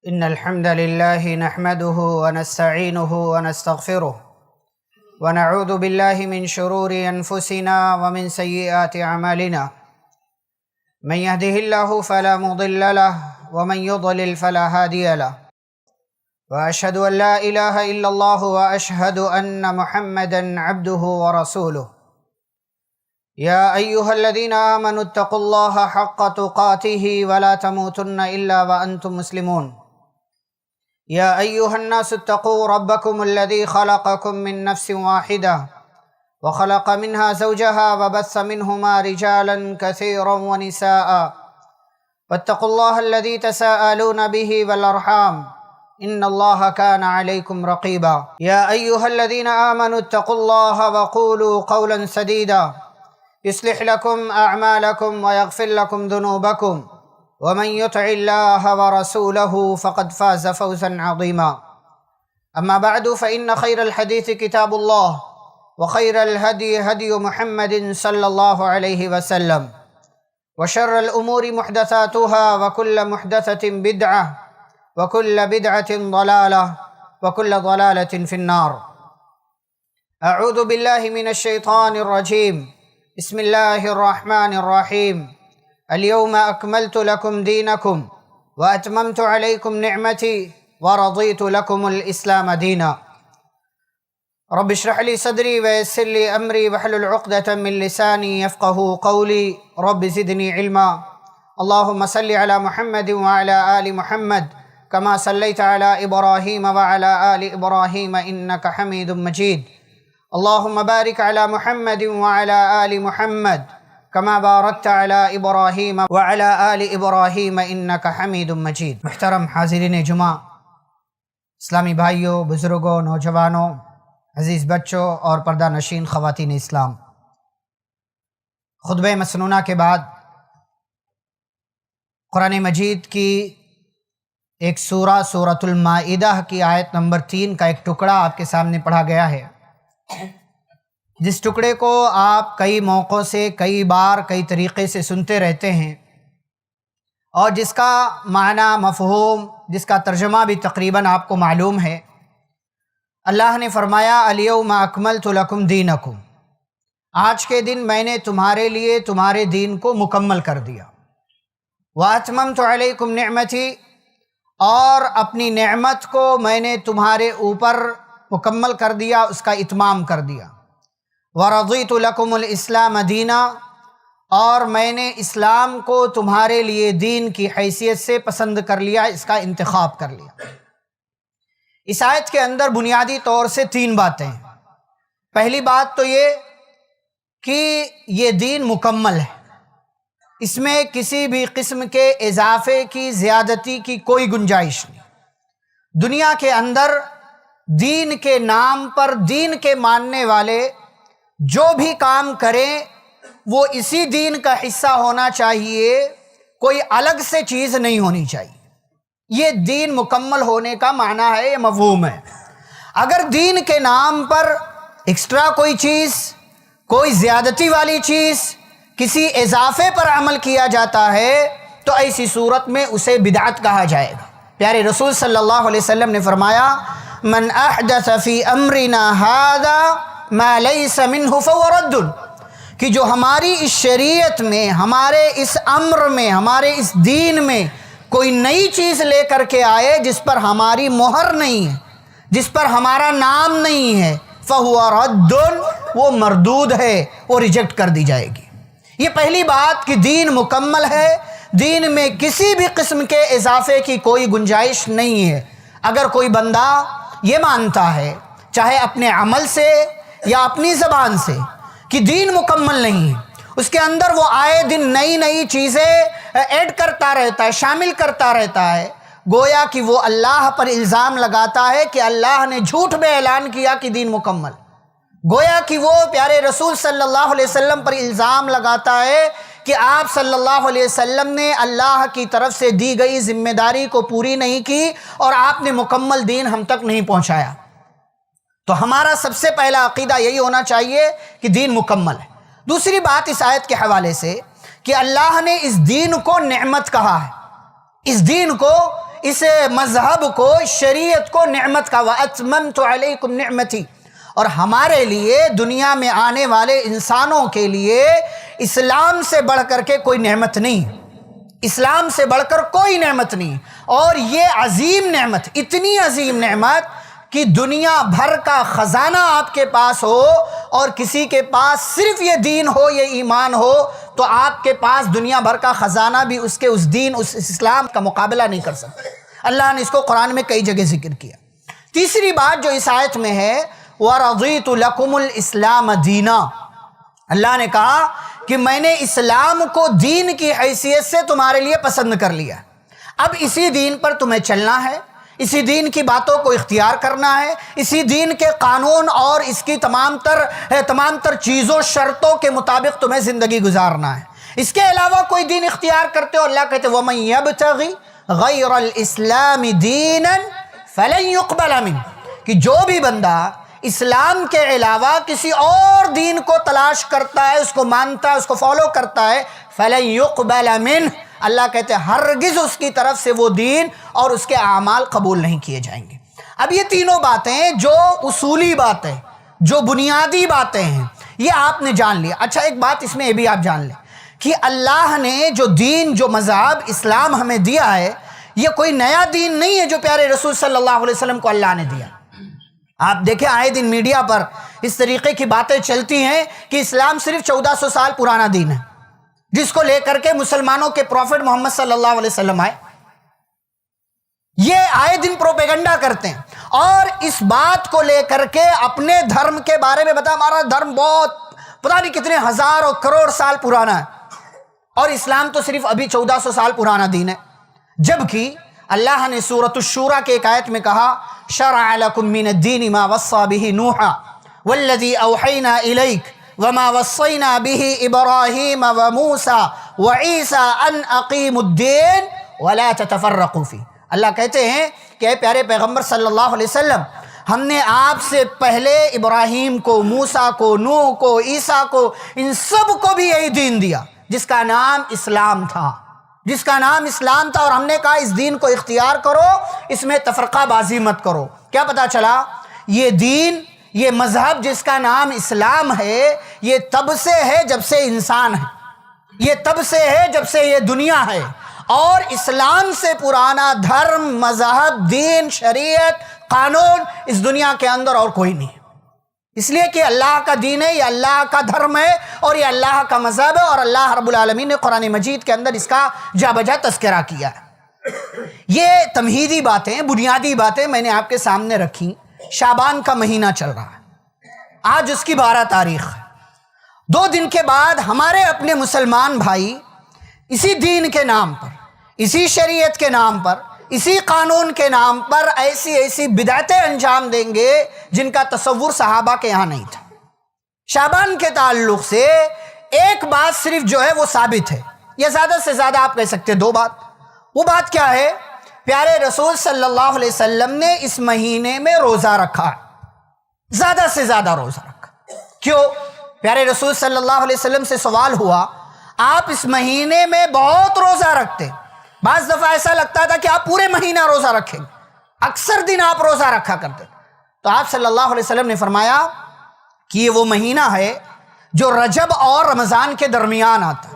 إن الحمد لله نحمده ونستعينه ونستغفره ونعوذ بالله من شرور أنفسنا ومن سيئات أعمالنا. من يهده الله فلا مضل له ومن يضلل فلا هادي له. وأشهد أن لا إله إلا الله وأشهد أن محمدا عبده ورسوله. يا أيها الذين آمنوا اتقوا الله حق تقاته ولا تموتن إلا وأنتم مسلمون. يا أيها الناس اتقوا ربكم الذي خلقكم من نفس واحدة وخلق منها زوجها وبث منهما رجالا كثيرا ونساء واتقوا الله الذي تساءلون به والأرحام إن الله كان عليكم رقيبا. يا أيها الذين آمنوا اتقوا الله وقولوا قولا سديدا يصلح لكم أعمالكم ويغفر لكم ذنوبكم ومن يطع الله ورسوله فقد فاز فوزا عظيما. أما بعد فإن خير الحديث كتاب الله وخير الهدي هدي محمد صلى الله عليه وسلم وشر الأمور محدثاتها وكل محدثة بدعة وكل بدعة ضلالة وكل ضلالة في النار. أعوذ بالله من الشيطان الرجيم. بسم الله الرحمن الرحيم. اليوم أكملت لكم دينكم وأتممت عليكم نعمتي ورضيت لكم الإسلام دينا. رب اشرح لي صدري ويسر لي أمري واحلل عقدة من لساني يفقه قولي. رب زدني علما. اللهم صل على محمد وعلى آل محمد كما صليت على إبراهيم وعلى آل إبراهيم إنك حميد مجيد. اللهم بارك على محمد وعلى آل محمد كما باركت على ابراہیم وعلى آل ابراہیم انک حمید مجید. محترم حاضرین جمعہ، اسلامی بھائیوں، بزرگوں، نوجوانوں، عزیز بچوں اور پردہ نشین خواتین اسلام، خطبہ مسنونہ کے بعد قرآن مجید کی ایک سورۃ المائدہ کی آیت نمبر 3 کا ایک ٹکڑا آپ کے سامنے پڑھا گیا ہے، جس ٹکڑے کو آپ کئی موقعوں سے، کئی بار، کئی طریقے سے سنتے رہتے ہیں، اور جس کا معنی، مفہوم، جس کا ترجمہ بھی تقریباً آپ کو معلوم ہے. اللہ نے فرمایا الیوم اکملت لکم دینکم، آج کے دن میں نے تمہارے لیے تمہارے دین کو مکمل کر دیا. واتممت علیکم نعمتی، اور اپنی نعمت کو میں نے تمہارے اوپر مکمل کر دیا، اس کا اتمام کر دیا. ورضیت لکم الاسلام دینا، اور میں نے اسلام کو تمہارے لیے دین کی حیثیت سے پسند کر لیا، اس کا انتخاب کر لیا. اس آیت کے اندر بنیادی طور سے 3 باتیں ہیں. پہلی بات تو یہ کہ یہ دین مکمل ہے، اس میں کسی بھی قسم کے اضافے کی، زیادتی کی کوئی گنجائش نہیں. دنیا کے اندر دین کے نام پر، دین کے ماننے والے جو بھی کام کریں وہ اسی دین کا حصہ ہونا چاہیے، کوئی الگ سے چیز نہیں ہونی چاہیے. یہ دین مکمل ہونے کا معنی ہے، یہ مفہوم ہے. اگر دین کے نام پر ایکسٹرا کوئی چیز، کوئی زیادتی والی چیز، کسی اضافے پر عمل کیا جاتا ہے تو ایسی صورت میں اسے بدعت کہا جائے گا. پیارے رسول صلی اللہ علیہ وسلم نے فرمایا من احدث فی امرنا ھذا ما لیس منہ فہو رد، کہ جو ہماری اس شریعت میں، ہمارے اس امر میں، ہمارے اس دین میں کوئی نئی چیز لے کر کے آئے جس پر ہماری مہر نہیں ہے، جس پر ہمارا نام نہیں ہے، فہو رد، وہ مردود ہے، وہ ریجیکٹ کر دی جائے گی. یہ پہلی بات کہ دین مکمل ہے، دین میں کسی بھی قسم کے اضافے کی کوئی گنجائش نہیں ہے. اگر کوئی بندہ یہ مانتا ہے، چاہے اپنے عمل سے یا اپنی زبان سے، کہ دین مکمل نہیں ہے، اس کے اندر وہ آئے دن نئی نئی چیزیں ایڈ کرتا رہتا ہے، شامل کرتا رہتا ہے، گویا کہ وہ اللہ پر الزام لگاتا ہے کہ اللہ نے جھوٹ میں اعلان کیا کہ دین مکمل. گویا کہ وہ پیارے رسول صلی اللہ علیہ وسلم پر الزام لگاتا ہے کہ آپ صلی اللہ علیہ وسلم نے اللہ کی طرف سے دی گئی ذمہ داری کو پوری نہیں کی اور آپ نے مکمل دین ہم تک نہیں پہنچایا. تو ہمارا سب سے پہلا عقیدہ یہی ہونا چاہیے کہ دین مکمل ہے. دوسری بات اس آیت کے حوالے سے کہ اللہ نے اس دین کو نعمت کہا ہے، اس دین کو اس مذہب کو، شریعت کو نعمت کا، وَأَتْمَمْتُ عَلَيْكُمْ نِعْمَتِي، اور ہمارے لیے دنیا میں آنے والے انسانوں کے لیے اسلام سے بڑھ کر کے کوئی نعمت نہیں، اسلام سے بڑھ کر کوئی نعمت نہیں۔ اور یہ عظیم نعمت، اتنی عظیم نعمت کہ دنیا بھر کا خزانہ آپ کے پاس ہو اور کسی کے پاس صرف یہ دین ہو، یہ ایمان ہو، تو آپ کے پاس دنیا بھر کا خزانہ بھی اس کے اس دین، اس اسلام کا مقابلہ نہیں کر سکتا۔ اللہ نے اس کو قرآن میں کئی جگہ ذکر کیا۔ تیسری بات جو اس آیت میں ہے، وَرَضِيتُ لَكُمُ الْإِسْلَامَ دِينًا، اللہ نے کہا کہ میں نے اسلام کو دین کی حیثیت سے تمہارے لیے پسند کر لیا، اب اسی دین پر تمہیں چلنا ہے، اسی دین کی باتوں کو اختیار کرنا ہے، اسی دین کے قانون اور اس کی تمام تر چیزوں شرطوں کے مطابق تمہیں زندگی گزارنا ہے۔ اس کے علاوہ کوئی دین اختیار کرتے ہو، اللہ کہتے وَمَن يَبْتَغِ غَيْرَ الْإِسْلَامِ دِينًا فَلَن يُقْبَلَ مِنْهُ، کہ جو بھی بندہ اسلام کے علاوہ کسی اور دین کو تلاش کرتا ہے، اس کو مانتا ہے، اس کو فالو کرتا ہے، فَلَن يُقْبَلَ مِنْهُ، اللہ کہتے ہیں ہرگز اس کی طرف سے وہ دین اور اس کے اعمال قبول نہیں کیے جائیں گے۔ اب یہ تینوں باتیں جو اصولی باتیں، جو بنیادی باتیں ہیں، یہ آپ نے جان لیا۔ اچھا ایک بات اس میں یہ بھی آپ جان لیں کہ اللہ نے جو دین، جو مذہب اسلام ہمیں دیا ہے، یہ کوئی نیا دین نہیں ہے جو پیارے رسول صلی اللہ علیہ وسلم کو اللہ نے دیا۔ آپ دیکھیں آئے دن میڈیا پر اس طریقے کی باتیں چلتی ہیں کہ اسلام صرف 1400 سال پرانا دین ہے، جس کو لے کر کے مسلمانوں کے پروفٹ محمد صلی اللہ علیہ وسلم آئے۔ یہ آئے دن پروپیگنڈا کرتے ہیں اور اس بات کو لے کر کے اپنے دھرم کے بارے میں بتا، ہمارا دھرم بہت پتہ نہیں کتنے ہزار اور کروڑ سال پرانا ہے، اور اسلام تو صرف ابھی 1400 سال پرانا دین ہے۔ جبکہ اللہ نے سورۃ الشورى کے ایک آیت میں کہا شرع لکم من الدین ما وصى به نوحا والذی اوحینا الیک وما وصینا به ابراہیم وموسیٰ وعیسیٰ ان اقیموا الدین ولا تتفرقوا فیہ۔ اللہ کہتے ہیں کہ اے پیارے پیغمبر صلی اللہ علیہ وسلم، ہم نے آپ سے پہلے ابراہیم کو، موسیٰ کو، نوح کو، عیسیٰ کو، ان سب کو بھی یہی دین دیا جس کا نام اسلام تھا، جس کا نام اسلام تھا، اور ہم نے کہا اس دین کو اختیار کرو، اس میں تفرقہ بازی مت کرو۔ کیا پتا چلا؟ یہ دین، یہ مذہب جس کا نام اسلام ہے، یہ تب سے ہے جب سے انسان ہے، یہ تب سے ہے جب سے یہ دنیا ہے، اور اسلام سے پرانا دھرم، مذہب، دین، شریعت، قانون اس دنیا کے اندر اور کوئی نہیں، اس لیے کہ اللہ کا دین ہے، یہ اللہ کا دھرم ہے، اور یہ اللہ کا مذہب ہے، اور اللہ رب العالمین نے قرآن مجید کے اندر اس کا جا بجا تذکرہ کیا ہے۔ یہ تمہیدی باتیں، بنیادی باتیں میں نے آپ کے سامنے رکھی۔ شعبان کا مہینہ چل رہا ہے، آج اس کی 12 تاریخ ہے۔ 2 دن کے بعد ہمارے اپنے مسلمان بھائی اسی دین کے نام پر، اسی شریعت کے نام پر، اسی قانون کے نام پر ایسی بدعتیں انجام دیں گے جن کا تصور صحابہ کے یہاں نہیں تھا۔ شعبان کے تعلق سے ایک بات صرف جو ہے وہ ثابت ہے، یا زیادہ سے زیادہ آپ کہہ سکتے 2 بات۔ وہ بات کیا ہے؟ پیارے رسول صلی اللہ علیہ وسلم نے اس مہینے میں روزہ رکھا ہے، زیادہ سے زیادہ روزہ رکھا۔ کیوں؟ پیارے رسول صلی اللہ علیہ وسلم سے سوال ہوا آپ اس مہینے میں بہت روزہ رکھتے، بعض دفعہ ایسا لگتا تھا کہ آپ پورے مہینہ روزہ رکھیں، اکثر دن آپ روزہ رکھا کرتے۔ تو آپ صلی اللہ علیہ وسلم نے فرمایا کہ یہ وہ مہینہ ہے جو رجب اور رمضان کے درمیان آتا،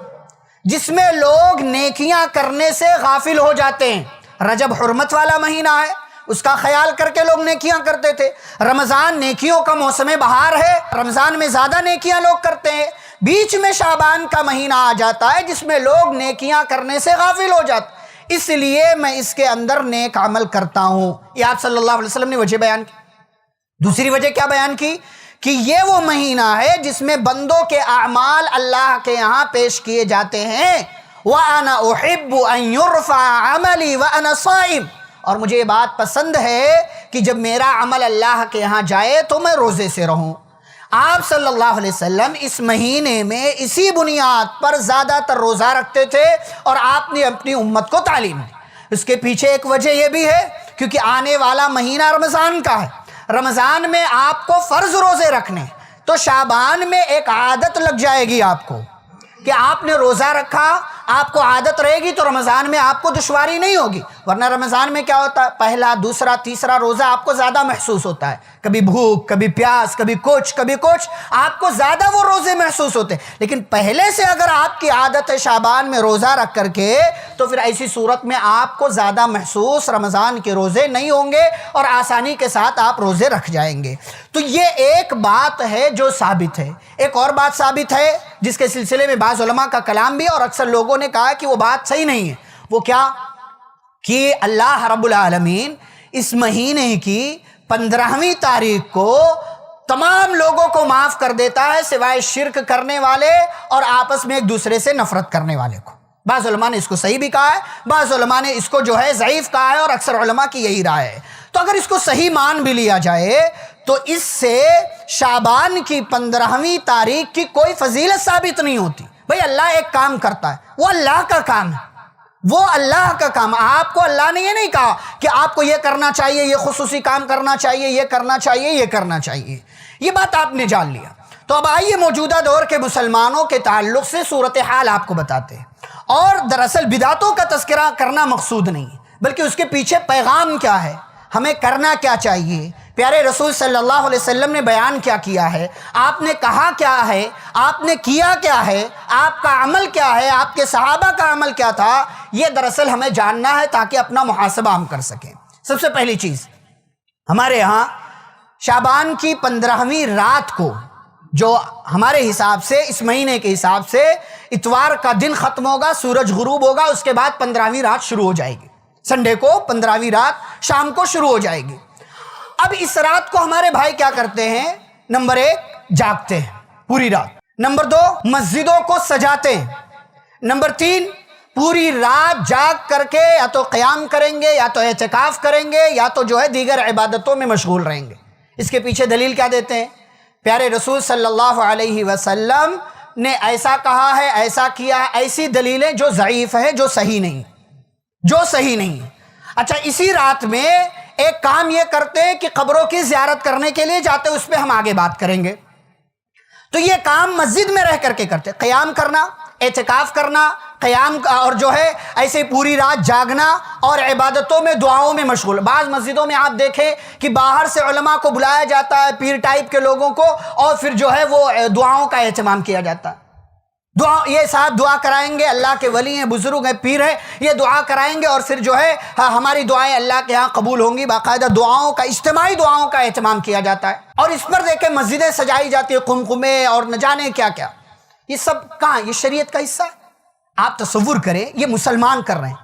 جس میں لوگ نیکیاں کرنے سے غافل ہو جاتے ہیں۔ رجب حرمت والا مہینہ ہے، اس کا خیال کر کے لوگ نیکیاں کرتے تھے۔ رمضان نیکیوں کا موسم بہار ہے، رمضان میں زیادہ نیکیاں لوگ کرتے ہیں۔ بیچ میں شعبان کا مہینہ آ جاتا ہے جس میں لوگ نیکیاں کرنے سے غافل ہو جاتے، اس لیے میں اس کے اندر نیک عمل کرتا ہوں۔ یہ آپ صلی اللہ علیہ وسلم نے وجہ بیان کی۔ دوسری وجہ کیا بیان کی؟ کہ یہ وہ مہینہ ہے جس میں بندوں کے اعمال اللہ کے یہاں پیش کیے جاتے ہیں۔ وَأَنَا أُحِبُّ أَن يُرْفَعَ عَمَلِي وَأَنَا صَائِمٌ، اور مجھے یہ بات پسند ہے کہ جب میرا عمل اللہ کے یہاں جائے تو میں روزے سے رہوں۔ آپ صلی اللہ علیہ وسلم اس مہینے میں اسی بنیاد پر زیادہ تر روزہ رکھتے تھے، اور آپ نے اپنی امت کو تعلیم دی۔ اس کے پیچھے ایک وجہ یہ بھی ہے کیونکہ آنے والا مہینہ رمضان کا ہے، رمضان میں آپ کو فرض روزے رکھنے، تو شعبان میں ایک عادت لگ جائے گی آپ کو کہ آپ نے روزہ رکھا آپ کو عادت رہے گی تو رمضان میں آپ کو دشواری نہیں ہوگی، ورنہ رمضان میں کیا ہوتا ہے، پہلا دوسرا تیسرا روزہ آپ کو زیادہ محسوس ہوتا ہے، کبھی بھوک کبھی پیاس کبھی کچھ آپ کو زیادہ وہ روزے محسوس ہوتے ہیں۔ لیکن پہلے سے اگر آپ کی عادت ہے شعبان میں روزہ رکھ کر کے، تو پھر ایسی صورت میں آپ کو زیادہ محسوس رمضان کے روزے نہیں ہوں گے اور آسانی کے ساتھ آپ روزے رکھ جائیں گے۔ تو یہ ایک بات ہے جو ثابت ہے۔ ایک اور بات ثابت ہے جس کے سلسلے میں بعض علماء کا کلام بھی، اور اکثر لوگوں نے کہا کہ وہ بات صحیح نہیں ہے۔ وہ کیا کہ اللہ رب العالمین اس مہینے کی 15ویں تاریخ کو تمام لوگوں کو معاف کر دیتا ہے سوائے شرک کرنے والے اور آپس میں ایک دوسرے سے نفرت کرنے والے کو۔ بعض علماء نے اس کو صحیح بھی کہا ہے، بعض علماء نے اس کو جو ہے ضعیف کہا ہے، اور اکثر علماء کی یہی رائے ہے۔ تو اگر اس کو صحیح مان بھی لیا جائے تو اس سے شعبان کی 15ویں تاریخ کی کوئی فضیلت ثابت نہیں ہوتی۔ بھئی اللہ ایک کام کرتا ہے، وہ اللہ کا کام ہے، وہ اللہ کا کام۔ آپ کو اللہ نے یہ نہیں کہا کہ آپ کو یہ کرنا چاہیے، یہ خصوصی کام کرنا چاہیے، یہ کرنا چاہیے، یہ کرنا چاہیے۔ یہ بات آپ نے جان لیا۔ تو اب آئیے موجودہ دور کے مسلمانوں کے تعلق سے صورتحال آپ کو بتاتے ہیں۔ اور دراصل بدعتوں کا تذکرہ کرنا مقصود نہیں، بلکہ اس کے پیچھے پیغام کیا ہے، ہمیں کرنا کیا چاہیے، پیارے رسول صلی اللہ علیہ وسلم نے بیان کیا کیا ہے، آپ نے کہا کیا ہے، آپ نے کیا کیا ہے، آپ کا عمل کیا ہے، آپ کے صحابہ کا عمل کیا تھا، یہ دراصل ہمیں جاننا ہے تاکہ اپنا محاسبہ ہم کر سکیں۔ سب سے پہلی چیز، ہمارے ہاں شعبان کی 15ویں رات کو، جو ہمارے حساب سے اس مہینے کے حساب سے اتوار کا دن ختم ہوگا، سورج غروب ہوگا، اس کے بعد 15ویں رات شروع ہو جائے گی، سنڈے کو 15ویں رات شام کو شروع ہو جائے گی۔ اب اس رات کو ہمارے بھائی کیا کرتے ہیں، نمبر 1 جاگتے ہیں پوری رات، نمبر 2 مسجدوں کو سجاتے ہیں، نمبر 3 پوری رات جاگ کر کے یا تو قیام کریں گے، یا تو اعتکاف کریں گے، یا تو جو ہے دیگر عبادتوں میں مشغول رہیں گے۔ اس کے پیچھے دلیل کیا دیتے ہیں؟ پیارے رسول صلی اللہ علیہ وسلم نے ایسا کہا ہے، ایسا کیا ہے، ایسی دلیلیں جو ضعیف ہے، جو صحیح نہیں۔ اچھا، اسی رات میں ایک کام یہ کرتے ہیں کہ قبروں کی زیارت کرنے کے لیے جاتے، اس پہ ہم آگے بات کریں گے۔ تو یہ کام مسجد میں رہ کر کے کرتے، قیام کرنا، اعتکاف کرنا، قیام اور جو ہے ایسے پوری رات جاگنا اور عبادتوں میں دعاؤں میں مشغول۔ بعض مسجدوں میں آپ دیکھیں کہ باہر سے علماء کو بلایا جاتا ہے، پیر ٹائپ کے لوگوں کو، اور پھر جو ہے وہ دعاؤں کا اہتمام کیا جاتا ہے۔ یہ صاحب دعا کرائیں گے، اللہ کے ولی ہیں، بزرگ ہیں، پیر ہیں، یہ دعا کرائیں گے، اور پھر جو ہے ہماری دعائیں اللہ کے ہاں قبول ہوں گی۔ باقاعدہ دعاؤں کا، اجتماعی دعاؤں کا اہتمام کیا جاتا ہے، اور اس پر دیکھیں مسجدیں سجائی جاتی ہیں، قمقمے اور نہ جانے کیا کیا۔ یہ سب کہاں؟ یہ شریعت کا حصہ ہے۔ آپ تصور کریں، یہ مسلمان کر رہے ہیں،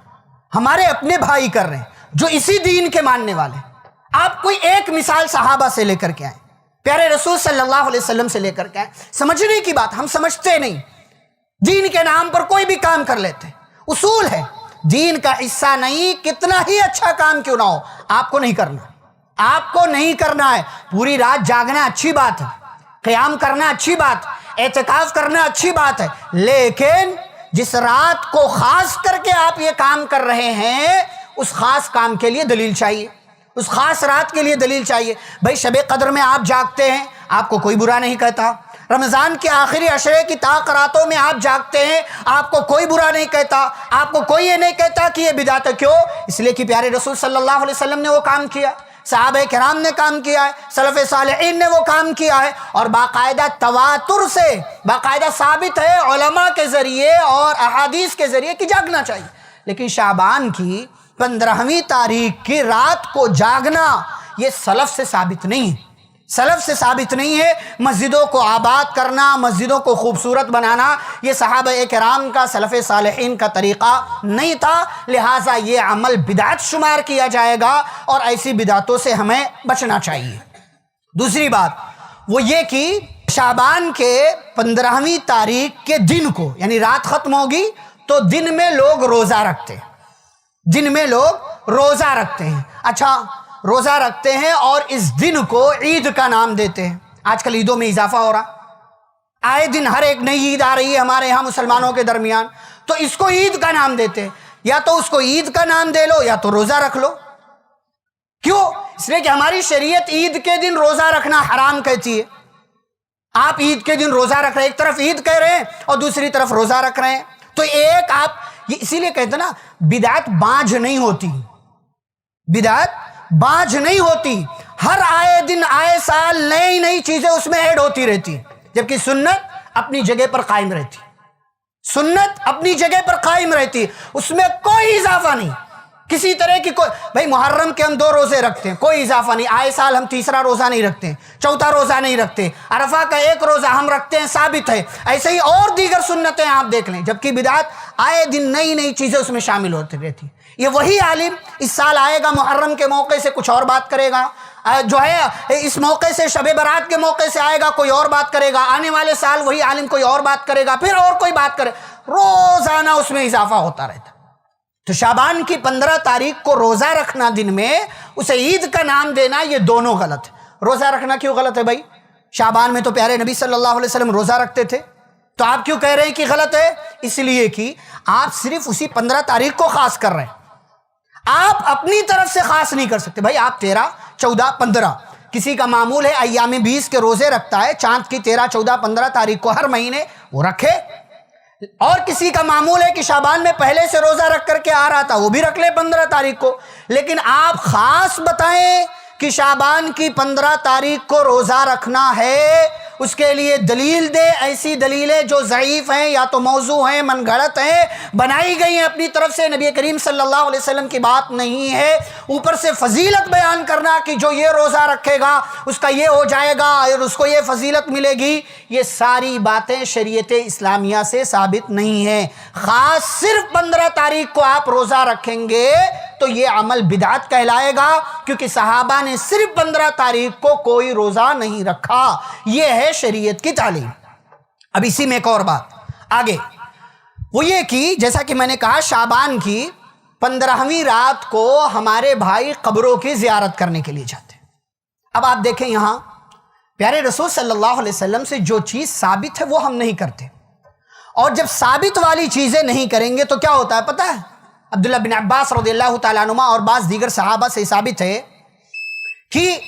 ہمارے اپنے بھائی کر رہے ہیں جو اسی دین کے ماننے والے ہیں۔ آپ کوئی ایک مثال صحابہ سے لے کر کے آئیں، پیارے رسول صلی اللہ علیہ وسلم سے لے کر کے آئیں۔ سمجھنے کی بات، ہم سمجھتے نہیں، دین کے نام پر کوئی بھی کام کر لیتے ہیں۔ اصول ہے، دین کا حصہ نہیں، کتنا ہی اچھا کام کیوں نہ ہو، آپ کو نہیں کرنا ہے۔ پوری رات جاگنا اچھی بات ہے، قیام کرنا اچھی بات، اعتکاف کرنا اچھی بات ہے، لیکن جس رات کو خاص کر کے آپ یہ کام کر رہے ہیں، اس خاص کام کے لیے دلیل چاہیے، اس خاص رات کے لیے دلیل چاہیے۔ بھائی شب قدر میں آپ جاگتے ہیں، آپ کو کوئی برا نہیں کہتا۔ رمضان کے آخری عشرے کی طاق راتوں میں آپ جاگتے ہیں، آپ کو کوئی برا نہیں کہتا، آپ کو کوئی یہ نہیں کہتا کہ یہ بدعت ہے۔ کیوں؟ اس لیے کہ پیارے رسول صلی اللہ علیہ وسلم نے وہ کام کیا، صحابہ کرام نے کام کیا ہے، سلف صالحین نے وہ کام کیا ہے، اور باقاعدہ تواتر سے باقاعدہ ثابت ہے علماء کے ذریعے اور احادیث کے ذریعے کہ جاگنا چاہیے۔ لیکن شعبان کی 15ویں تاریخ کی رات کو جاگنا یہ سلف سے ثابت نہیں ہے۔ مسجدوں کو آباد کرنا، مسجدوں کو خوبصورت بنانا، یہ صحابہ کرام کا، سلف صالحین کا طریقہ نہیں تھا، لہٰذا یہ عمل بدعت شمار کیا جائے گا، اور ایسی بدعتوں سے ہمیں بچنا چاہیے۔ دوسری بات وہ یہ کہ شعبان کے 15ویں تاریخ کے دن کو، یعنی رات ختم ہوگی تو دن میں لوگ روزہ رکھتے ہیں۔ اچھا، روزہ رکھتے ہیں اور اس دن کو عید کا نام دیتے ہیں۔ آج کل عیدوں میں اضافہ ہو رہا، آئے دن ہر ایک نئی عید آ رہی ہے ہمارے ہاں مسلمانوں کے درمیان، تو اس کو عید کا نام دیتے ہیں۔ یا تو اس کو عید کا نام دے لو، یا تو روزہ رکھ لو۔ کیوں؟ اس لیے کہ ہماری شریعت عید کے دن روزہ رکھنا حرام کہتی ہے۔ آپ عید کے دن روزہ رکھ رہے ہیں، ایک طرف عید کہہ رہے ہیں اور دوسری طرف روزہ رکھ رہے ہیں، تو ایک آپ اسی لیے کہتے ہیں نا بدعت باجھ نہیں ہوتی، بدعت باجھ نہیں ہوتی، ہر آئے دن آئے سال نئی نئی چیزیں اس میں ایڈ ہوتی رہتی، جبکہ سنت اپنی جگہ پر قائم رہتی، سنت اپنی جگہ پر قائم رہتی، اس میں کوئی اضافہ نہیں کسی طرح کی کوئی. بھائی محرم کے ہم 2 روزے رکھتے ہیں، کوئی اضافہ نہیں، آئے سال ہم تیسرا روزہ نہیں رکھتے، چوتھا روزہ نہیں رکھتے، عرفہ کا 1 روزہ ہم رکھتے ہیں، ثابت ہے. ایسے ہی اور دیگر سنتیں آپ دیکھ لیں، جبکہ بدعت آئے دن نئی نئی چیزیں اس میں شامل ہوتی رہتی. یہ وہی عالم اس سال آئے گا محرم کے موقع سے کچھ اور بات کرے گا، جو ہے اس موقع سے شب برات کے موقع سے آئے گا کوئی اور بات کرے گا، آنے والے سال وہی عالم کوئی اور بات کرے گا، پھر اور کوئی بات کرے، روزانہ اس میں اضافہ ہوتا رہتا. تو شعبان کی 15 تاریخ کو روزہ رکھنا دن میں، اسے عید کا نام دینا، یہ دونوں غلط ہے. روزہ رکھنا کیوں غلط ہے بھائی؟ شعبان میں تو پیارے نبی صلی اللہ علیہ وسلم روزہ رکھتے تھے، تو آپ کیوں کہہ رہے ہیں کہ غلط ہے؟ اس لیے کہ آپ صرف اسی 15 تاریخ کو خاص کر رہے ہیں، آپ اپنی طرف سے خاص نہیں کر سکتے. بھائی آپ 13 14 15 کسی کا معمول ہے ایام 20 کے روزے رکھتا ہے، چاند کی 13 14 15 تاریخ کو ہر مہینے وہ رکھے، اور کسی کا معمول ہے کہ شعبان میں پہلے سے روزہ رکھ کر کے آ رہا تھا، وہ بھی رکھ لے 15 تاریخ کو. لیکن آپ خاص بتائیں کہ شعبان کی 15 تاریخ کو روزہ رکھنا ہے، اس کے لیے دلیل دے. ایسی دلیلیں جو ضعیف ہیں یا تو موضوع ہیں، من گھڑت ہیں، بنائی گئی ہیں اپنی طرف سے، نبی کریم صلی اللہ علیہ وسلم کی بات نہیں ہے. اوپر سے فضیلت بیان کرنا کہ جو یہ روزہ رکھے گا اس کا یہ ہو جائے گا اور اس کو یہ فضیلت ملے گی، یہ ساری باتیں شریعت اسلامیہ سے ثابت نہیں ہیں. خاص صرف 15 تاریخ کو آپ روزہ رکھیں گے تو یہ عمل بدعت کہلائے گا، کیونکہ صحابہ نے صرف 15 تاریخ کو کوئی روزہ نہیں رکھا. یہ ہے شریعت کی تعلیم. اب اسی میں ایک اور بات آگے، وہ یہ کہ جیسا کہ میں نے کہا شعبان کی 15ویں رات کو ہمارے بھائی قبروں کی زیارت کرنے کے لیے جاتے ہیں. اب آپ دیکھیں یہاں پیارے رسول صلی اللہ علیہ وسلم سے جو چیز ثابت ہے وہ ہم نہیں کرتے، اور جب ثابت والی چیزیں نہیں کریں گے تو کیا ہوتا ہے پتہ ہے؟ عبداللہ بن عباس رضی اللہ تعالیٰ عنہما اور بعض دیگر صحابہ سے ثابت ہے کہ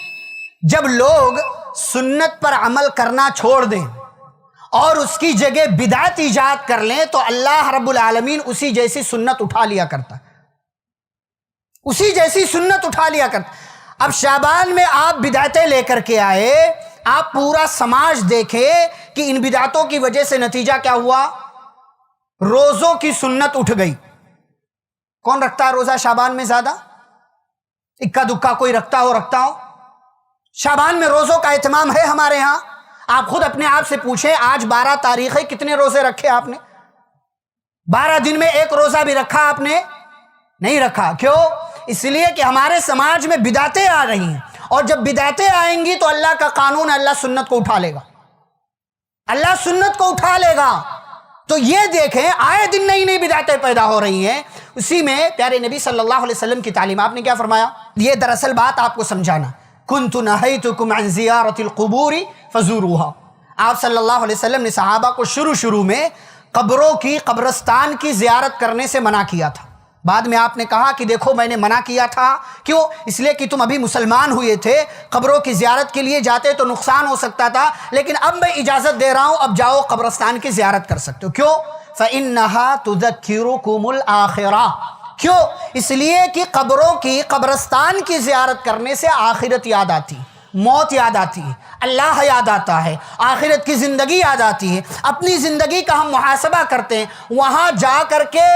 جب لوگ سنت پر عمل کرنا چھوڑ دیں اور اس کی جگہ بدعت ایجاد کر لیں تو اللہ رب العالمین اسی جیسی سنت اٹھا لیا کرتا، اسی جیسی سنت اٹھا لیا کرتا. اب شعبان میں آپ بدعتیں لے کر کے آئے، آپ پورا سماج دیکھیں کہ ان بدعتوں کی وجہ سے نتیجہ کیا ہوا؟ روزوں کی سنت اٹھ گئی. کون رکھتا ہے روزہ شعبان میں زیادہ؟ اکا دکا کوئی رکھتا ہو. شعبان میں روزوں کا اہتمام ہے ہمارے ہاں؟ آپ خود اپنے آپ سے پوچھیں، آج 12 تاریخ ہے، کتنے روزے رکھے آپ نے؟ 12 دن میں ایک روزہ بھی رکھا آپ نے؟ نہیں رکھا. کیوں؟ اس لیے کہ ہمارے سماج میں بدعتیں آ رہی ہیں، اور جب بدعتیں آئیں گی تو اللہ کا قانون، اللہ سنت کو اٹھا لے گا، اللہ سنت کو اٹھا لے گا. تو یہ دیکھیں آئے دن نئی نئی بدعتیں پیدا ہو رہی ہیں. اسی میں پیارے نبی صلی اللہ علیہ وسلم کی تعلیم، آپ نے کیا فرمایا؟ یہ دراصل بات آپ کو سمجھانا، کنت نہیتکم عن زیارت القبور فزوروها. آپ صلی اللہ علیہ وسلم نے صحابہ کو شروع میں قبروں کی، قبرستان کی زیارت کرنے سے منع کیا تھا. بعد میں آپ نے کہا کہ دیکھو میں نے منع کیا تھا، کیوں؟ اس لیے کہ تم ابھی مسلمان ہوئے تھے، قبروں کی زیارت کے لیے جاتے تو نقصان ہو سکتا تھا، لیکن اب میں اجازت دے رہا ہوں، اب جاؤ قبرستان کی زیارت کر سکتے ہو. کیوں؟ فَإِنَّهَا تُذَكِّرُكُمُ الْآخِرَةَ. کیوں؟ اس لیے کہ قبروں کی، قبرستان کی زیارت کرنے سے آخرت یاد آتی، موت یاد آتی ہے، اللہ یاد آتا ہے، آخرت کی زندگی یاد آتی ہے. اپنی زندگی کا ہم محاسبہ کرتے ہیں، وہاں جا کر کے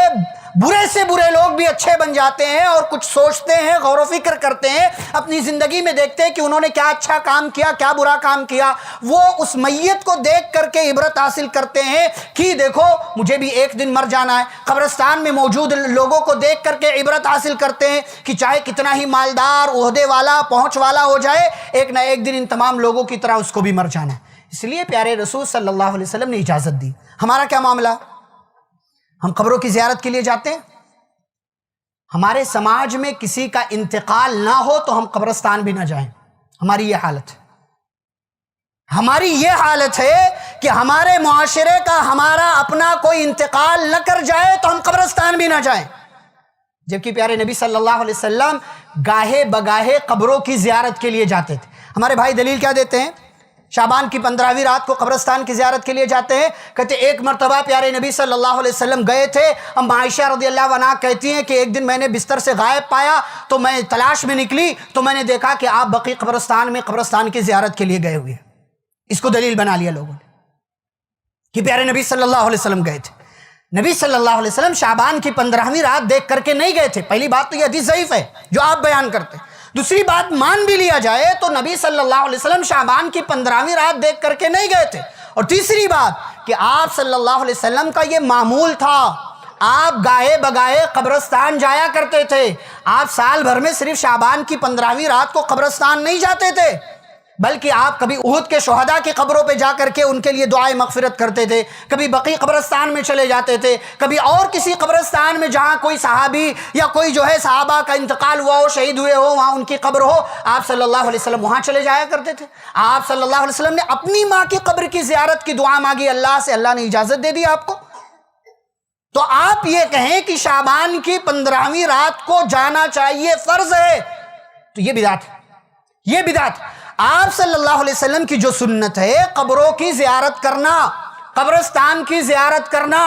برے سے برے لوگ بھی اچھے بن جاتے ہیں، اور کچھ سوچتے ہیں، غور و فکر کرتے ہیں، اپنی زندگی میں دیکھتے ہیں کہ انہوں نے کیا اچھا کام کیا، کیا برا کام کیا. وہ اس میت کو دیکھ کر کے عبرت حاصل کرتے ہیں کہ دیکھو مجھے بھی ایک دن مر جانا ہے. قبرستان میں موجود لوگوں کو دیکھ کر کے عبرت حاصل کرتے ہیں کہ چاہے کتنا ہی مالدار، عہدے والا، پہنچ والا ہو جائے، ایک نہ ایک دن ان تمام لوگوں کی طرح اس کو بھی مر جانا ہے. اس لیے پیارے رسول صلی اللہ علیہ وسلم نے اجازت دی. ہمارا کیا معاملہ؟ ہم قبروں کی زیارت کے لیے جاتے ہیں. ہمارے سماج میں کسی کا انتقال نہ ہو تو ہم قبرستان بھی نہ جائیں. ہماری یہ حالت ہے، ہماری یہ حالت ہے کہ ہمارے معاشرے کا ہمارا اپنا کوئی انتقال نہ کر جائے تو ہم قبرستان بھی نہ جائیں. جبکہ پیارے نبی صلی اللہ علیہ وسلم گاہے بگاہے قبروں کی زیارت کے لیے جاتے تھے. ہمارے بھائی دلیل کیا دیتے ہیں شعبان کی 15ویں رات کو قبرستان کی زیارت کے لیے جاتے ہیں. کہتے ایک مرتبہ پیارے نبی صلی اللہ علیہ وسلم گئے تھے. ام عائشہ رضی اللہ عنہا کہتی ہیں کہ ایک دن میں نے بستر سے غائب پایا تو میں تلاش میں نکلی تو میں نے دیکھا کہ آپ بقیع قبرستان میں قبرستان کی زیارت کے لیے گئے ہوئے. اس کو دلیل بنا لیا لوگوں نے کہ پیارے نبی صلی اللہ علیہ وسلم گئے تھے. نبی صلی اللہ علیہ وسلم شعبان کی 15ویں رات دیکھ کر کے نہیں گئے تھے. پہلی بات تو یہ حدیث ضعیف ہے جو آپ بیان کرتے ہیں. دوسری بات مان بھی لیا جائے تو نبی صلی اللہ علیہ وسلم شعبان کی 15ویں رات دیکھ کر کے نہیں گئے تھے. اور تیسری بات کہ آپ صلی اللہ علیہ وسلم کا یہ معمول تھا, آپ گاہے بگاہے قبرستان جایا کرتے تھے. آپ سال بھر میں صرف شعبان کی 15ویں رات کو قبرستان نہیں جاتے تھے, بلکہ آپ کبھی احد کے شہداء کی قبروں پہ جا کر کے ان کے لیے دعائے مغفرت کرتے تھے, کبھی بقیع قبرستان میں چلے جاتے تھے, کبھی اور کسی قبرستان میں جہاں کوئی صحابی یا کوئی جو ہے صحابہ کا انتقال ہوا ہو, شہید ہوئے ہو, وہاں ان کی قبر ہو, آپ صلی اللہ علیہ وسلم وہاں چلے جایا کرتے تھے. آپ صلی اللہ علیہ وسلم نے اپنی ماں کی قبر کی زیارت کی دعا مانگی اللہ سے, اللہ نے اجازت دے دی آپ کو. تو آپ یہ کہیں کہ شعبان کی 15ویں رات کو جانا چاہیے, فرض ہے, تو یہ بدعت ہے, یہ بدعت. آپ صلی اللہ علیہ وسلم کی جو سنت ہے قبروں کی زیارت کرنا, قبرستان کی زیارت کرنا,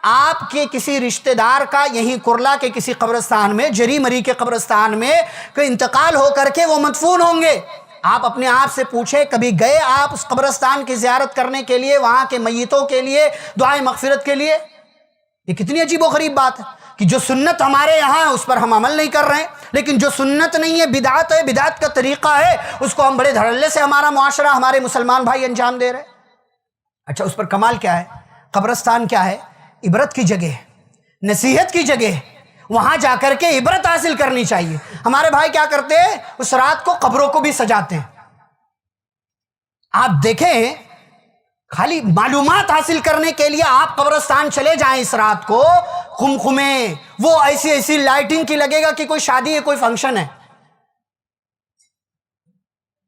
آپ کے کسی رشتہ دار کا یہیں کرلا کے کسی قبرستان میں, جری مری کے قبرستان میں کوئی انتقال ہو کر کے وہ مدفون ہوں گے, آپ اپنے آپ سے پوچھیں کبھی گئے آپ اس قبرستان کی زیارت کرنے کے لیے, وہاں کے میتوں کے لیے دعائے مغفرت کے لیے؟ یہ کتنی عجیب و غریب بات ہے کہ جو سنت ہمارے یہاں ہے اس پر ہم عمل نہیں کر رہے ہیں, لیکن جو سنت نہیں ہے بدعت ہے, بدعت کا طریقہ ہے, اس کو ہم بڑے دھڑلے سے ہمارا معاشرہ, ہمارے مسلمان بھائی انجام دے رہے ہیں. اچھا اس پر کمال کیا ہے؟ قبرستان کیا ہے؟ عبرت کی جگہ ہے, نصیحت کی جگہ ہے, وہاں جا کر کے عبرت حاصل کرنی چاہیے. ہمارے بھائی کیا کرتے ہیں, اس رات کو قبروں کو بھی سجاتے ہیں. آپ دیکھیں خالی معلومات حاصل کرنے کے لیے آپ قبرستان چلے جائیں اس رات کو, خمخمے وہ ایسی ایسی لائٹنگ کی لگے گا کہ کوئی شادی ہے, کوئی فنکشن ہے.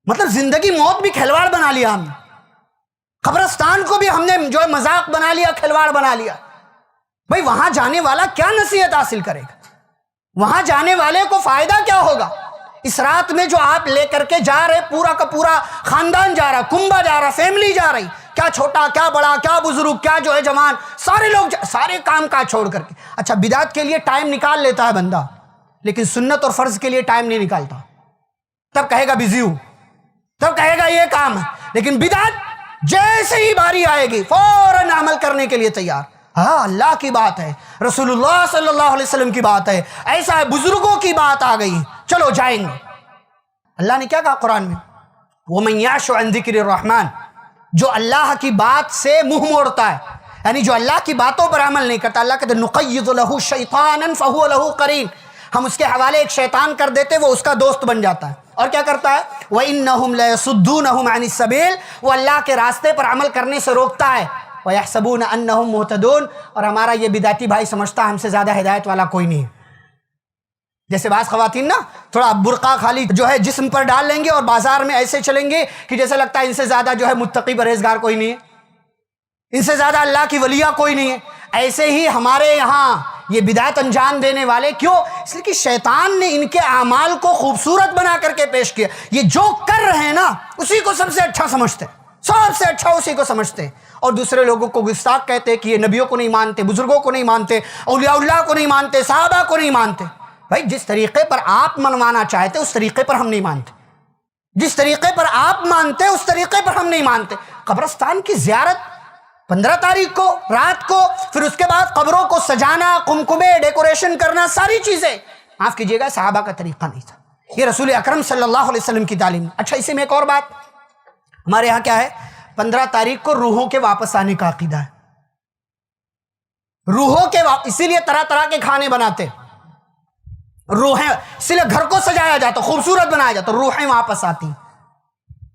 مطلب زندگی موت بھی کھلواڑ بنا لیا ہم نے, قبرستان کو بھی ہم نے جو ہے مذاق بنا لیا, کھلواڑ بنا لیا. بھئی وہاں جانے والا کیا نصیحت حاصل کرے گا, وہاں جانے والے کو فائدہ کیا ہوگا؟ اس رات میں جو آپ لے کر کے جا رہے, پورا کا پورا خاندان جا رہا, کنبہ جا رہا, فیملی جا رہی, کیا چھوٹا کیا بڑا, کیا بزرگ کیا جو ہے جوان, سارے لوگ سارے کام کاج چھوڑ کر کے. اچھا بدعت کے لیے ٹائم نکال لیتا ہے بندہ, لیکن سنت اور فرض کے لیے ٹائم نہیں نکالتا. تب کہے گا بزی ہوں, تب کہے گا یہ کام ہے, لیکن بدعت جیسے ہی باری آئے گی فوراً عمل کرنے کے لیے تیار. ہاں اللہ کی بات ہے, رسول اللہ صلی اللہ علیہ وسلم کی بات ہے, ایسا ہے بزرگوں کی بات آ گئی, چلو جائیں گے. اللہ نے کیا کہا قرآن میں, وَمَن يَعْشُ عَن ذِكْرِ الرَّحْمَنِ, جو اللہ کی بات سے منہ موڑتا ہے, یعنی جو اللہ کی باتوں پر عمل نہیں کرتا. اللہ کہتے ہیں نُقَيِّضُ لَهُ شَيْطَانًا فَهُوَ لَهُ قَرِينٌ, ہم اس کے حوالے ایک شیطان کر دیتے, وہ اس کا دوست بن جاتا ہے. اور کیا کرتا ہے, وَإِنَّهُمْ لَيَصُدُّونَهُمْ عَنِ السَّبِيلِ, وہ اللہ کے راستے پر عمل کرنے سے روکتا ہے. وَيَحْسَبُونَ أَنَّهُمْ مُهْتَدُونَ, اور ہمارا یہ بدعتی بھائی سمجھتا ہے ہم سے زیادہ ہدایت والا کوئی نہیں ہے. جیسے بعض خواتین نا تھوڑا برقع خالی جو ہے جسم پر ڈال لیں گے اور بازار میں ایسے چلیں گے کہ جیسے لگتا ہے ان سے زیادہ جو ہے متقی پرہیزگار کوئی نہیں ہے, ان سے زیادہ اللہ کی ولیہ کوئی نہیں ہے. ایسے ہی ہمارے یہاں یہ بدعت انجام دینے والے, کیوں؟ اس لیے کہ شیطان نے ان کے اعمال کو خوبصورت بنا کر کے پیش کیا. یہ جو کر رہے ہیں نا اسی کو سب سے اچھا سمجھتے, سب سے اچھا اسی کو سمجھتے ہیں, اور دوسرے لوگوں کو گستاخ کہتے کہ یہ نبیوں کو نہیں مانتے, بزرگوں کو نہیں مانتے, اولیاء اللہ کو نہیں مانتے, صحابہ کو نہیں مانتے. بھائی جس طریقے پر آپ منوانا چاہتے اس طریقے پر ہم نہیں مانتے, جس طریقے پر آپ مانتے اس طریقے پر ہم نہیں مانتے. قبرستان کی زیارت 15 تاریخ کو رات کو, پھر اس کے بعد قبروں کو سجانا, قمقمے, ڈیکوریشن کرنا, ساری چیزیں, معاف کیجیے گا صحابہ کا طریقہ نہیں تھا, یہ رسول اکرم صلی اللہ علیہ وسلم کی تعلیم. اچھا اسی میں ایک اور بات, ہمارے یہاں کیا ہے, 15 تاریخ کو روحوں کے واپس آنے کا عقیدہ ہے. روحوں کے اسی لیے طرح طرح کے کھانے بناتے, روحیں, اسی لیے گھر کو سجایا جاتا, خوبصورت بنایا جاتا, روحیں واپس آتی.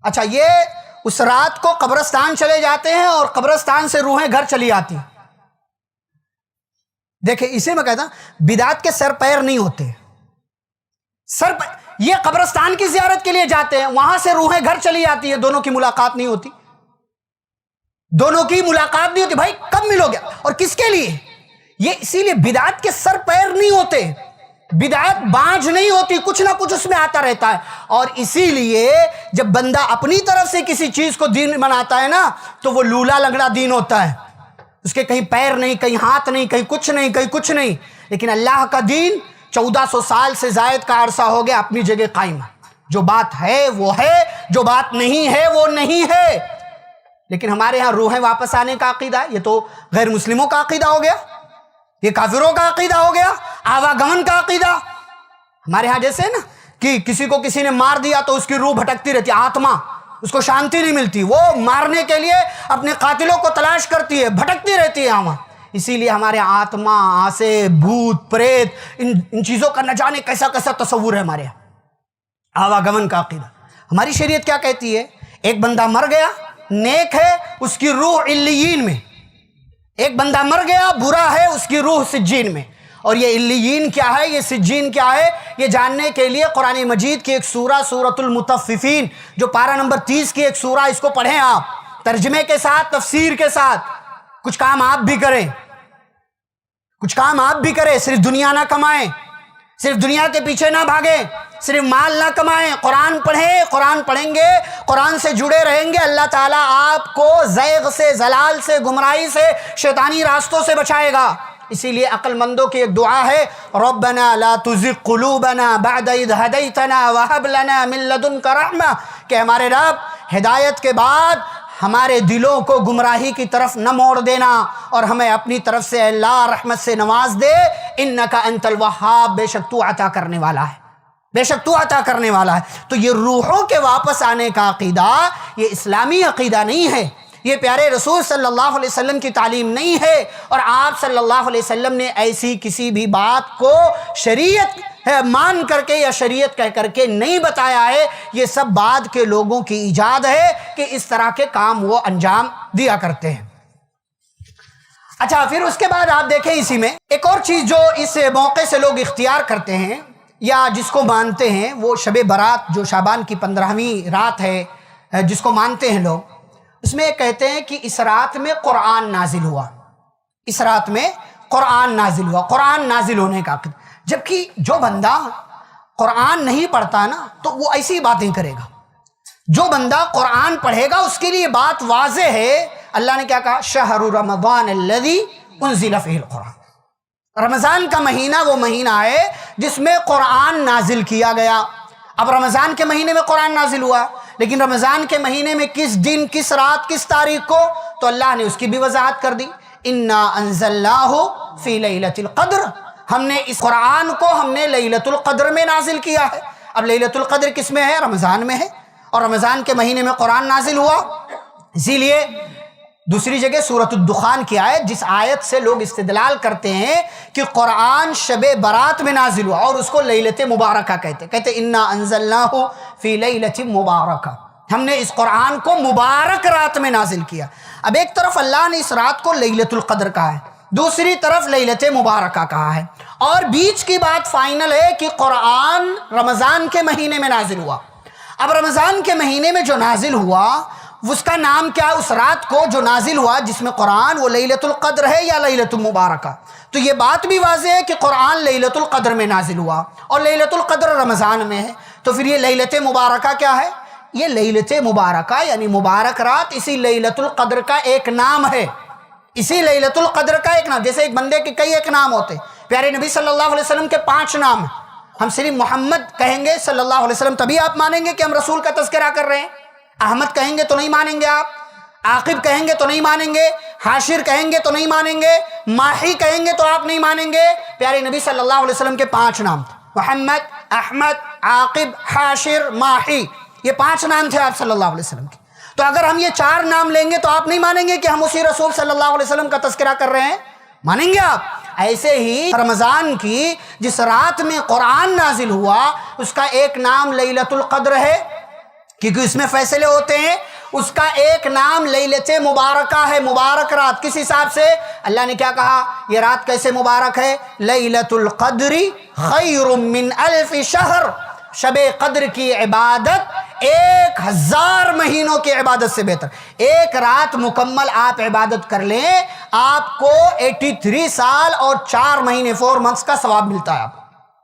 اچھا یہ اس رات کو قبرستان چلے جاتے ہیں اور قبرستان سے روحیں گھر چلی آتی. دیکھیں اسے میں کہتا ہوں بدعت کے سر پیر نہیں ہوتے, یہ قبرستان کی زیارت کے لیے جاتے ہیں, وہاں سے روحیں گھر چلی آتی ہے, دونوں کی ملاقات نہیں ہوتی, دونوں کی ملاقات نہیں ہوتی. بھائی کب ملو گے اور کس کے لیے؟ یہ اسی لیے بدعت کے سر پیر نہیں ہوتے, بدعت بانجھ نہیں ہوتی، کچھ نہ کچھ اس میں آتا رہتا ہے. اور اسی لیے جب بندہ اپنی طرف سے کسی چیز کو دین بناتا ہے نا تو وہ لولا لنگڑا دین ہوتا ہے. اس کے کہیں پیر نہیں، کہیں ہاتھ نہیں، کہیں کچھ نہیں، کہیں کچھ نہیں. لیکن اللہ کا دین 1400 سال سے زائد کا عرصہ ہو گیا اپنی جگہ قائم ہے. جو بات ہے وہ ہے، جو بات نہیں ہے وہ نہیں ہے. لیکن ہمارے ہاں روحیں واپس آنے کا عقیدہ ہے. یہ تو غیر مسلموں کا عقیدہ ہو گیا، یہ کافروں کا عقیدہ ہو گیا، آواگمن کا عقیدہ. ہمارے ہاں جیسے نا کہ کسی کو کسی نے مار دیا تو اس کی روح بھٹکتی رہتی ہے، آتما، اس کو شانتی نہیں ملتی، وہ مارنے کے لیے اپنے قاتلوں کو تلاش کرتی ہے، بھٹکتی رہتی ہے وہاں. اسی لیے ہمارے آتما، آسے، بھوت، پریت، ان چیزوں کا نہ جانے کیسا کیسا تصور ہے ہمارے یہاں. آواگمن کا عقیدہ. ہماری شریعت کیا کہتی ہے؟ ایک بندہ مر گیا نیک ہے، اس کی روح علیین میں. ایک بندہ مر گیا برا ہے، اس کی روح سجین میں. اور یہ علیین کیا ہے، یہ سجین کیا ہے، یہ جاننے کے لیے قرآن مجید کی ایک سورہ، سورۃ المطففین، جو پارہ نمبر 30 کی ایک سورہ، اس کو پڑھیں آپ ترجمے کے ساتھ، تفسیر کے ساتھ. کچھ کام آپ بھی کریں، کچھ کام آپ بھی کریں. صرف دنیا نہ کمائیں، صرف دنیا کے پیچھے نہ بھاگیں، صرف مال نہ کمائیں. قرآن پڑھیں، قرآن پڑھیں گے، قرآن سے جڑے رہیں گے، اللہ تعالیٰ آپ کو زیغ سے، زلال سے، گمراہی سے، شیطانی راستوں سے بچائے گا. اسی لیے عقل مندوں کی ایک دعا ہے، ربنا لا تزغ قلوبنا بعد اذ ہدیتنا وہب لنا من لدنک رحمہ، کہ ہمارے رب ہدایت کے بعد ہمارے دلوں کو گمراہی کی طرف نہ موڑ دینا، اور ہمیں اپنی طرف سے اللہ رحمت سے نواز دے. انک انت الوہاب، بے شک تو عطا کرنے والا ہے، بے شک تو عطا کرنے والا ہے. تو یہ روحوں کے واپس آنے کا عقیدہ یہ اسلامی عقیدہ نہیں ہے، یہ پیارے رسول صلی اللہ علیہ وسلم کی تعلیم نہیں ہے. اور آپ صلی اللہ علیہ وسلم نے ایسی کسی بھی بات کو شریعت مان کر کے یا شریعت کہہ کر کے نہیں بتایا ہے. یہ سب بعد کے لوگوں کی ایجاد ہے کہ اس طرح کے کام وہ انجام دیا کرتے ہیں. اچھا، پھر اس کے بعد آپ دیکھیں اسی میں ایک اور چیز جو اس موقع سے لوگ اختیار کرتے ہیں یا جس کو مانتے ہیں، وہ شب برات جو شعبان کی 15ویں رات ہے جس کو مانتے ہیں لوگ. اس میں کہتے ہیں کہ اس رات میں قرآن نازل ہوا، اس رات میں قرآن نازل ہوا، قرآن نازل ہونے کا عقیدہ. جبکہ جو بندہ قرآن نہیں پڑھتا نا تو وہ ایسی باتیں کرے گا. جو بندہ قرآن پڑھے گا اس کے لیے بات واضح ہے. اللہ نے کیا کہا؟ شہر رمضان الذی انزل فیہ القرآن. رمضان کا مہینہ وہ مہینہ ہے جس میں قرآن نازل کیا گیا. اب رمضان کے مہینے میں قرآن نازل ہوا، لیکن رمضان کے مہینے میں کس دن، کس رات، کس تاریخ کو؟ تو اللہ نے اس کی بھی وضاحت کر دی. انا انزلناہ فی لیلۃ القدر، ہم نے اس قرآن کو ہم نے لیلۃ القدر میں نازل کیا ہے. اب لیلۃ القدر کس میں ہے؟ رمضان میں ہے، اور رمضان کے مہینے میں قرآن نازل ہوا. اسی لیے دوسری جگہ سورۃ الدخان کی آیت، جس آیت سے لوگ استدلال کرتے ہیں کہ قرآن شب برات میں نازل ہوا اور اس کو لیلۃ مبارکہ کہتے انا انزلناہ فی لیلۃ مبارکہ، ہم نے اس قرآن کو مبارک رات میں نازل کیا. اب ایک طرف اللہ نے اس رات کو لیلۃ القدر کہا ہے، دوسری طرف لیلۃ مبارکہ کہا ہے، اور بیچ کی بات فائنل ہے کہ قرآن رمضان کے مہینے میں نازل ہوا. اب رمضان کے مہینے میں جو نازل ہوا اس کا نام کیا ہے؟ اس رات کو جو نازل ہوا جس میں قرآن، وہ لیلۃ القدر ہے یا لیلۃ مبارکہ؟ تو یہ بات بھی واضح ہے کہ قرآن لیلۃ القدر میں نازل ہوا اور لیلۃ القدر رمضان میں ہے. تو پھر یہ لیلۃ مبارکہ کیا ہے؟ یہ لیلۃ مبارکہ یعنی مبارک رات اسی لیلۃ القدر کا ایک نام ہے، اسی لیلۃ القدر کا ایک نام. جیسے ایک بندے کے کئی ایک نام ہوتے، پیارے نبی صلی اللہ علیہ وسلم کے 5 نام ہیں. ہم صرف محمد کہیں گے صلی اللہ علیہ وسلم تبھی آپ مانیں گے کہ ہم رسول کا تذکرہ کر رہے ہیں. احمد کہیں گے تو نہیں مانیں گے آپ، عاقب کہیں گے تو نہیں مانیں گے، حاشر کہیں گے تو نہیں مانیں گے، ماہی کہیں گے تو آپ نہیں مانیں گے. پیارے نبی صلی اللہ علیہ وسلم کے 5 نام تھے، محمد، احمد، عاقب، حاشر، ماہی. یہ 5 نام تھے آپ صلی اللہ علیہ وسلم کے. تو اگر ہم یہ 4 نام لیں گے تو آپ نہیں مانیں گے کہ ہم اسی رسول صلی اللہ علیہ وسلم کا تذکرہ کر رہے ہیں؟ مانیں گے آپ. ایسے ہی رمضان کی جس رات میں قرآن نازل ہوا اس کا ایک نام لیلۃ القدر ہے کیونکہ اس میں فیصلے ہوتے ہیں. اس کا ایک نام لیلۃ مبارکہ ہے، مبارک رات. کس حساب سے؟ اللہ نے کیا کہا؟ یہ رات کیسے مبارک ہے؟ لیلۃ القدر خیر من 1000 شہر. شب قدر کی عبادت 1000 مہینوں کی عبادت سے بہتر. ایک رات مکمل آپ عبادت کر لیں، آپ کو 83 سال اور 4 مہینے 4 months کا ثواب ملتا ہے.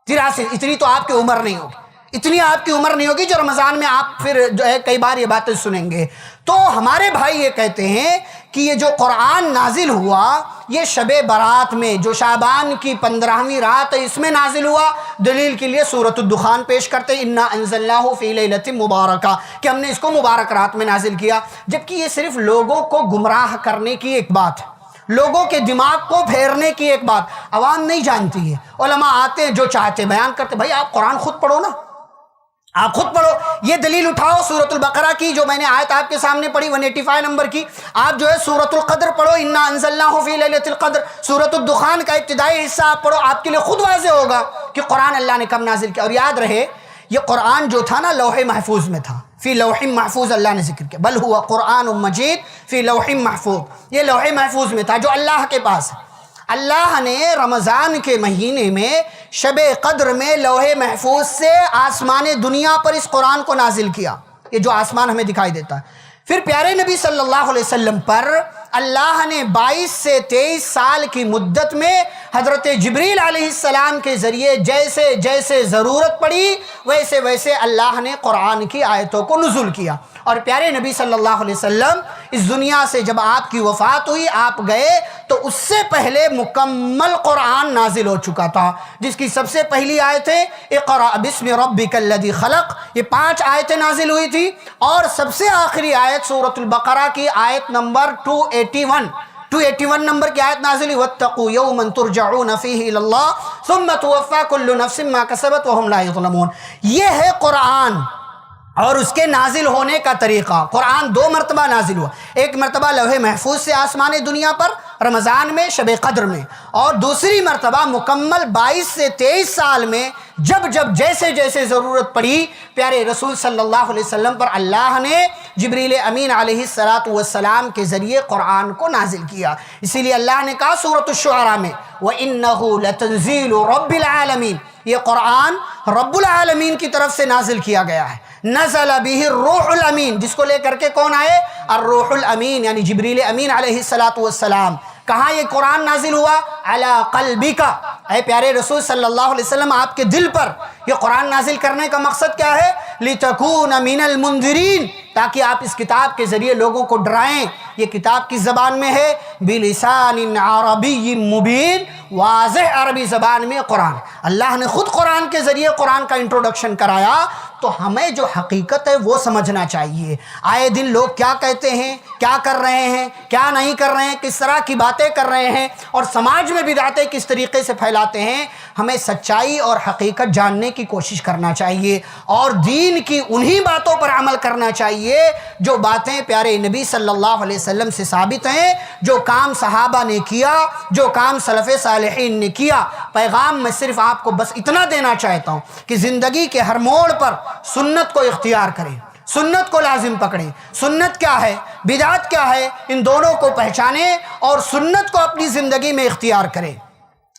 83, اتنی تو آپ کی عمر نہیں ہوگی، اتنی آپ کی عمر نہیں ہوگی جو رمضان میں آپ پھر جو ہے کئی بار یہ باتیں سنیں گے۔ تو ہمارے بھائی یہ کہتے ہیں کہ یہ جو قرآن نازل ہوا یہ شب برات میں، جو شعبان کی 15ویں رات ہے، اس میں نازل ہوا۔ دلیل کے لیے سورۃ الدخان پیش کرتے ہیں، انا انزلناہ فی لیلۃ مبارکہ، کہ ہم نے اس کو مبارک رات میں نازل کیا، جبکہ یہ صرف لوگوں کو گمراہ کرنے کی ایک بات ہے، لوگوں کے دماغ کو پھیرنے کی ایک بات، عوام نہیں جانتی ہے۔ علماء آتے ہیں جو چاہتے بیان کرتے، بھائی آپ قرآن خود پڑھو نا، آپ خود پڑھو، یہ دلیل اٹھاؤ سورۃ البقرہ کی جو میں نے آیت آپ کے سامنے پڑھی 185 نمبر کی، آپ جو ہے سورۃ القدر پڑھو، انا انزلناہ فی لیلۃ القدر، سورۃ الدخان کا ابتدائی حصہ آپ پڑھو، آپ کے لیے خود واضح ہوگا کہ قرآن اللہ نے کب نازل کیا۔ اور یاد رہے یہ قرآن جو تھا نا لوح محفوظ میں تھا، فی لوح محفوظ اللہ نے ذکر کیا، بل ہوا قرآن مجید فی لوح محفوظ، یہ لوح محفوظ میں تھا جو اللہ کے پاس ہے۔ اللہ نے رمضان کے مہینے میں شب قدر میں لوح محفوظ سے آسمان دنیا پر اس قرآن کو نازل کیا، یہ جو آسمان ہمیں دکھائی دیتا ہے۔ پھر پیارے نبی صلی اللہ علیہ وسلم پر اللہ نے 22 سے 23 سال کی مدت میں حضرت جبریل علیہ السلام کے ذریعے جیسے جیسے ضرورت پڑی ویسے ویسے اللہ نے قرآن کی آیتوں کو نزول کیا۔ اور پیارے نبی صلی اللہ علیہ وسلم اس دنیا سے جب آپ کی وفات ہوئی، آپ گئے تو اس سے پہلے مکمل قرآن نازل ہو چکا تھا، جس کی سب سے پہلی آیتیں اقرأ بسم ربک الذی خلق، یہ 5 آیتیں نازل ہوئی تھی، اور سب سے آخری آیت سورۃ البقرہ کی آیت نمبر 281 نمبر کی آیت نازل ہوئی، واتقوا یوما ترجعون فیہ الی اللہ ثم توفی کل نفس ما کسبت وہم لا یظلمون۔ یہ ہے قرآن اور اس کے نازل ہونے کا طریقہ۔ قرآن 2 مرتبہ نازل ہوا، ایک مرتبہ لوح محفوظ سے آسمان دنیا پر رمضان میں شب قدر میں، اور دوسری مرتبہ مکمل 22 سے 23 سال میں جب جیسے جیسے ضرورت پڑی پیارے رسول صلی اللہ علیہ وسلم پر اللہ نے جبریل امین علیہ السلام کے ذریعے قرآن کو نازل کیا۔ اسی لیے اللہ نے کہا سورۃ الشعراء میں وَإِنَّهُ لَتَنزِيلُ رَبِّ الْعَالَمِينَ، یہ قرآن رب العالمین کی طرف سے نازل کیا گیا ہے۔ نزل به الروح الامین، جس کو لے کر کے کون آئے؟ الروح الامین، یعنی جبریل امین علیہ السلام۔ کہاں یہ قرآن نازل ہوا؟ علی قلبک، اے پیارے رسول صلی اللہ علیہ وسلم آپ کے دل پر یہ قرآن نازل کرنے کا مقصد کیا ہے؟ لتکون من المنذرین، تاکہ آپ اس کتاب کے ذریعے لوگوں کو ڈرائیں۔ یہ کتاب کی زبان میں ہے، بلسان عربی مبین، واضح عربی زبان میں قرآن۔ اللہ نے خود قرآن کے ذریعے قرآن کا انٹروڈکشن کرایا، تو ہمیں جو حقیقت ہے وہ سمجھنا چاہیے۔ آئے دن لوگ کیا کہتے ہیں، کیا کر رہے ہیں، کیا نہیں کر رہے ہیں، کس طرح کی باتیں کر رہے ہیں، اور سماج میں بدعتیں کس طریقے سے پھیلاتے ہیں، ہمیں سچائی اور حقیقت جاننے کی کوشش کرنا چاہیے، اور دین کی انہی باتوں پر عمل کرنا چاہیے جو باتیں پیارے نبی صلی اللہ علیہ وسلم سے ثابت ہیں، جو کام صحابہ نے کیا، جو کام سلف صالحین نے کیا۔ پیغام میں صرف آپ کو بس اتنا دینا چاہتا ہوں کہ زندگی کے ہر موڑ پر سنت کو اختیار کریں، سنت کو لازم پکڑیں۔ سنت کیا ہے، بدعت کیا ہے، ان دونوں کو پہچانیں اور سنت کو اپنی زندگی میں اختیار کریں،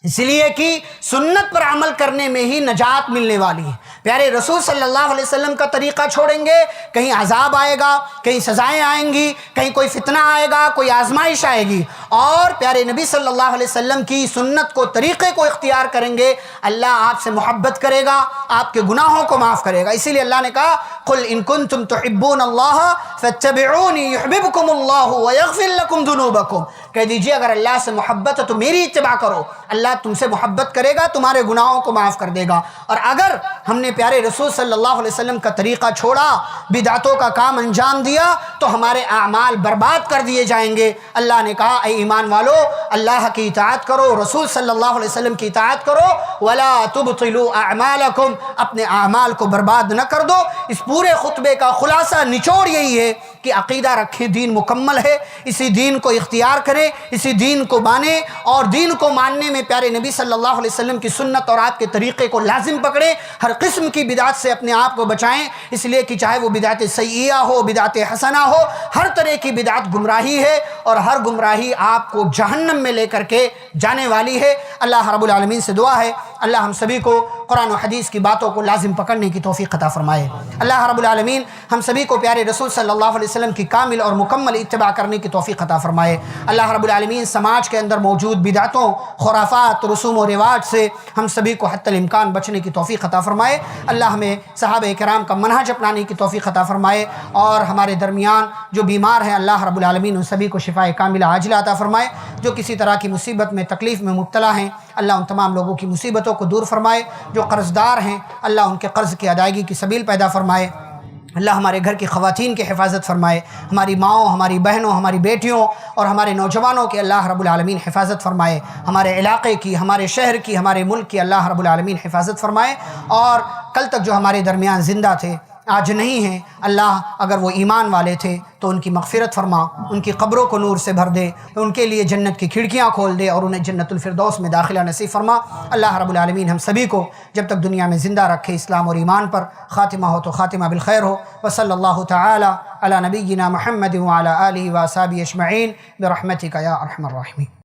اس لیے کہ سنت پر عمل کرنے میں ہی نجات ملنے والی ہے۔ پیارے رسول صلی اللہ علیہ وسلم کا طریقہ چھوڑیں گے، کہیں عذاب آئے گا، کہیں سزائیں آئیں گی، کہیں کوئی فتنہ آئے گا، کوئی آزمائش آئے گی، اور پیارے نبی صلی اللہ علیہ وسلم کی سنت کو، طریقے کو اختیار کریں گے، اللہ آپ سے محبت کرے گا، آپ کے گناہوں کو معاف کرے گا۔ اسی لیے اللہ نے کہا قل ان کنتم تحبون اللہ فاتبعونی یحببکم اللہ ویغفر لکم ذنوبکم، کہہ دیجئے اگر اللہ سے محبت ہے تو میری اتباع کرو، اللہ تم سے محبت کرے گا، تمہارے گناہوں کو معاف کر دے گا۔ اور اگر ہم نے پیارے رسول صلی اللہ علیہ وسلم کا طریقہ چھوڑا، بدعتوں کا کام انجام دیا، تو ہمارے اعمال برباد کر دیے جائیں گے۔ اللہ نے کہا اے ایمان والو، اللہ کی اطاعت کرو، رسول صلی اللہ علیہ وسلم کی اطاعت کرو، ولا تبطلوا اعمالکم، اپنے اعمال کو برباد نہ کر دو۔ اس پورے خطبے کا خلاصہ نچوڑ یہی ہے کہ عقیدہ رکھیں، دین مکمل ہے، اسی دین کو اختیار کریں، اسی دین کو مانیں، اور دین کو ماننے میں پیارے نبی صلی اللہ علیہ وسلم کی سنت اور آپ کے طریقے کو لازم پکڑیں، ہر قسم کی بدعت سے اپنے آپ کو بچائیں، اس لیے کہ چاہے وہ بدعت سیئہ ہو، بدعت حسنہ ہو، ہر طرح کی بدعت گمراہی ہے، اور ہر گمراہی آپ کو جہنم میں لے کر کے جانے والی ہے۔ اللہ رب العالمین سے دعا ہے اللہ ہم سبھی کو قرآن و حدیث کی باتوں کو لازم پکڑنے کی توفیق عطا فرمائے۔ اللہ رب العالمین ہم سبھی کو پیارے رسول صلی اللہ علیہ وسلم کی کامل اور مکمل اتباع کرنے کی توفیق عطا فرمائے۔ اللہ رب العالمین سماج کے اندر موجود بدعتوں، خرافات، رسوم و رواج سے ہم سبھی کو حتی الامکان بچنے کی توفیق عطا فرمائے۔ اللہ ہمیں صحابہ کرام کا منہج اپنانے کی توفیق عطا فرمائے، اور ہمارے درمیان جو بیمار ہیں اللہ رب العالمین ان سبھی کو شفاء کاملہ عاجلہ عطا فرمائے۔ جو کسی طرح کی مصیبت میں، تکلیف میں مبتلا ہیں اللہ ان تمام لوگوں کی مصیبتوں کو دور فرمائے۔ جو قرض دار ہیں اللہ ان کے قرض کی ادائیگی کی سبیل پیدا فرمائے۔ اللہ ہمارے گھر کی خواتین کی حفاظت فرمائے، ہماری ماؤں، ہماری بہنوں، ہماری بیٹیوں اور ہمارے نوجوانوں کی اللہ رب العالمین حفاظت فرمائے۔ ہمارے علاقے کی، ہمارے شہر کی، ہمارے ملک کی اللہ رب العالمین حفاظت فرمائے۔ اور کل تک جو ہمارے درمیان زندہ تھے، آج نہیں ہیں، اللہ اگر وہ ایمان والے تھے تو ان کی مغفرت فرما، ان کی قبروں کو نور سے بھر دے، ان کے لیے جنت کی کھڑکیاں کھول دے اور انہیں جنت الفردوس میں داخلہ نصیب فرما۔ اللہ رب العالمین ہم سبھی کو جب تک دنیا میں زندہ رکھے اسلام اور ایمان پر، خاتمہ ہو تو خاتمہ بالخیر ہو۔ وصلی اللہ تعالی علی نبینا محمد وعلی آلہ وصحبہ اجمعین برحمتک یا ارحم الراحمین۔